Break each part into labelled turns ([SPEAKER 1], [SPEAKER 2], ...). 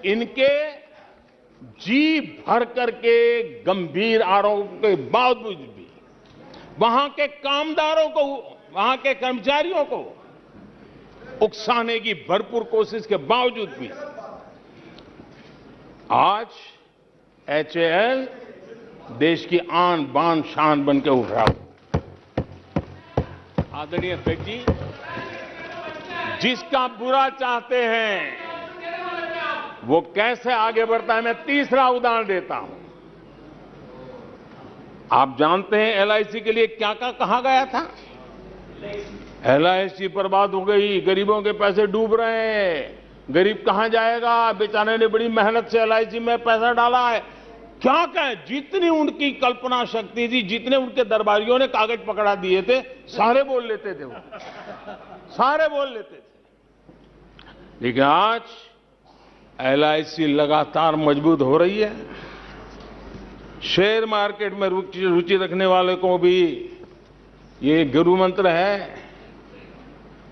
[SPEAKER 1] इनके जी भर करके गंभीर आरोप के बावजूद भी वहां के कामदारों को, वहां के कर्मचारियों को उकसाने की भरपूर कोशिश के बावजूद भी आज एचएएल देश की आन बान शान बन के उभरा। आदरणीय अध्यक्ष जी, जिसका बुरा चाहते हैं वो कैसे आगे बढ़ता है, मैं तीसरा उदाहरण देता हूं। आप जानते हैं एलआईसी के लिए क्या क्या कहा गया था? एलआईसी बर्बाद हो गई, गरीबों के पैसे डूब रहे हैं, गरीब कहां जाएगा, बेचारे ने बड़ी मेहनत से एलआईसी में पैसा डाला है। क्या कहें, जितनी उनकी कल्पना शक्ति थी, जितने उनके दरबारियों ने कागज पकड़ा दिए थे, सारे बोल लेते थे, वो सारे बोल लेते थे। लेकिन आज एलआईसी लगातार मजबूत हो रही है। शेयर मार्केट में रुचि रखने वाले को भी ये गुरु मंत्र है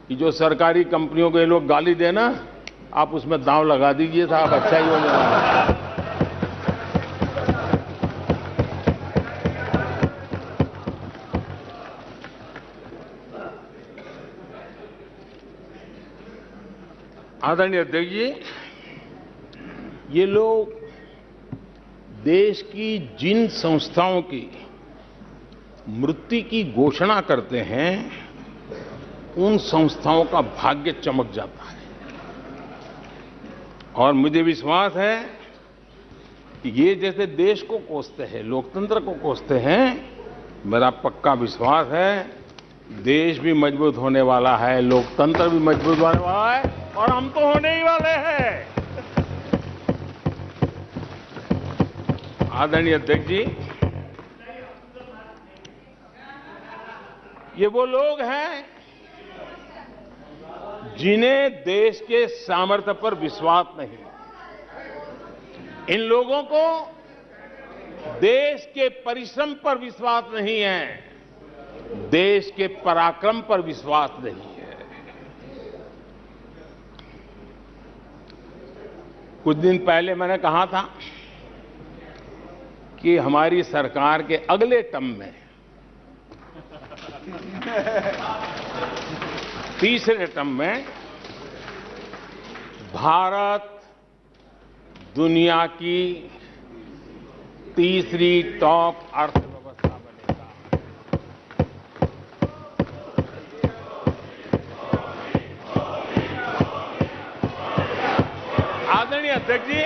[SPEAKER 1] कि जो सरकारी कंपनियों को ये लोग गाली देना, आप उसमें दांव लगा दीजिए साहब, अच्छा ही होने वाला है। आदरणीय अध्यक्ष जी, ये लोग देश की जिन संस्थाओं की मृत्यु की घोषणा करते हैं, उन संस्थाओं का भाग्य चमक जाता है। और मुझे विश्वास है कि ये जैसे देश को कोसते हैं, लोकतंत्र को कोसते हैं, मेरा पक्का विश्वास है देश भी मजबूत होने वाला है, लोकतंत्र भी मजबूत होने वाला है, और हम तो होने ही वाले हैं। आदरणीय अध्यक्ष जी, ये वो लोग हैं जिन्हें देश के सामर्थ्य पर विश्वास नहीं। इन लोगों को देश के परिश्रम पर विश्वास नहीं है, देश के पराक्रम पर विश्वास नहीं है। कुछ दिन पहले मैंने कहा था कि हमारी सरकार के अगले टर्म में, तीसरे टर्म में, भारत दुनिया की तीसरी टॉप अर्थव्यवस्था बनेगा। आदरणीय अध्यक्ष जी,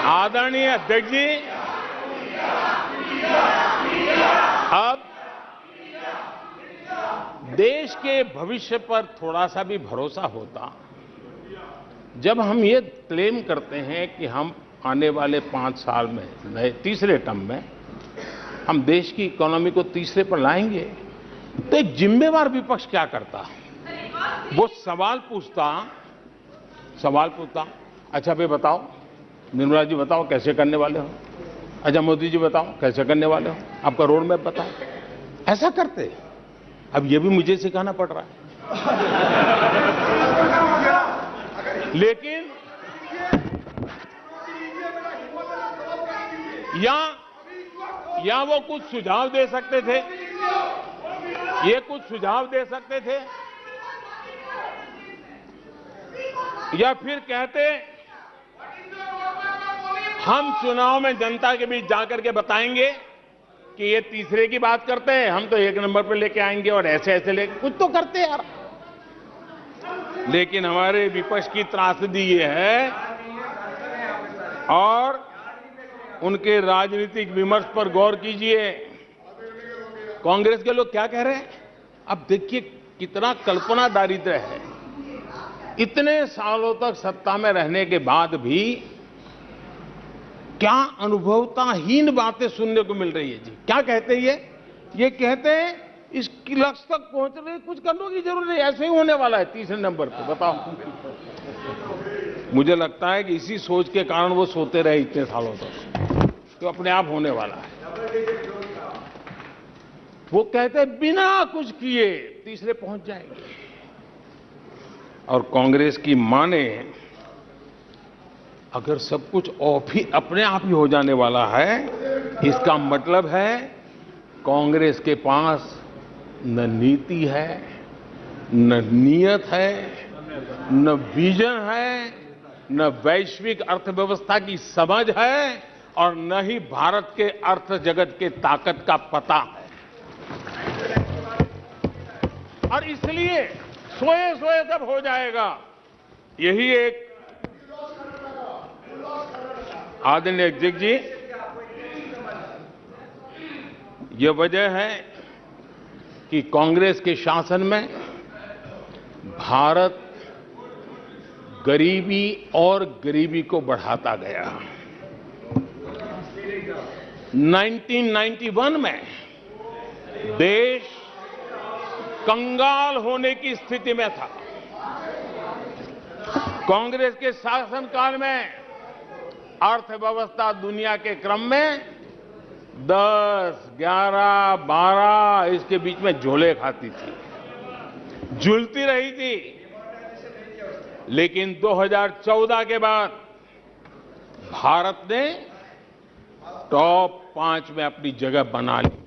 [SPEAKER 1] आदरणीय अध्यक्ष जी, अब देश के भविष्य पर थोड़ा सा भी भरोसा होता जब हम ये क्लेम करते हैं कि हम आने वाले 5 साल में, नए तीसरे टर्म में, हम देश की इकोनॉमी को तीसरे पर लाएंगे। तो एक जिम्मेवार विपक्ष क्या करता? वो सवाल पूछता, अच्छा भाई बताओ, निर्मला जी बताओ कैसे करने वाले हो, अच्छा मोदी जी बताओ कैसे करने वाले हो, आपका रोड मैप बताओ। ऐसा करते। अब ये भी मुझे सिखाना पड़ रहा है। लेकिन या वो कुछ सुझाव दे सकते थे, ये कुछ सुझाव दे सकते थे, या फिर कहते हम चुनाव में जनता के बीच जाकर के बताएंगे कि ये तीसरे की बात करते हैं, हम तो 1 नंबर पे लेके आएंगे, और ऐसे ऐसे लेके कुछ तो करते यार। लेकिन हमारे विपक्ष की त्रासदी ये है, और उनके राजनीतिक विमर्श पर गौर कीजिए। कांग्रेस के लोग क्या कह रहे हैं? अब देखिए कितना कल्पना दारिद्र्य है। इतने सालों तक सत्ता में रहने के बाद भी क्या अनुभवताहीन बातें सुनने को मिल रही है जी। क्या कहते हैं ये कहते हैं इस लक्ष्य तक पहुंचने कुछ करने की जरूरत नहीं, ऐसे ही होने वाला है तीसरे नंबर पे। बताओ, मुझे लगता है कि इसी सोच के कारण वो सोते रहे इतने सालों तक, तो अपने आप होने वाला है। वो कहते हैं बिना कुछ किए तीसरे पहुंच जाएंगे। और कांग्रेस की माने अगर सब कुछ अपने आप ही हो जाने वाला है, इसका मतलब है कांग्रेस के पास न नीति है, न नीयत है, न विजन है, न वैश्विक अर्थव्यवस्था की समझ है और न ही भारत के अर्थ जगत के ताकत का पता है। और इसलिए सोए सोए सब हो जाएगा, यही एक आदरणीय अध्यक्ष जी, ये वजह है कि कांग्रेस के शासन में भारत गरीबी और गरीबी को बढ़ाता गया। 1991 में देश कंगाल होने की स्थिति में था। कांग्रेस के शासनकाल में अर्थव्यवस्था दुनिया के क्रम में 10, 11, 12 इसके बीच में झोले खाती थी, झूलती रही थी। लेकिन 2014 के बाद भारत ने टॉप 5 में अपनी जगह बना ली।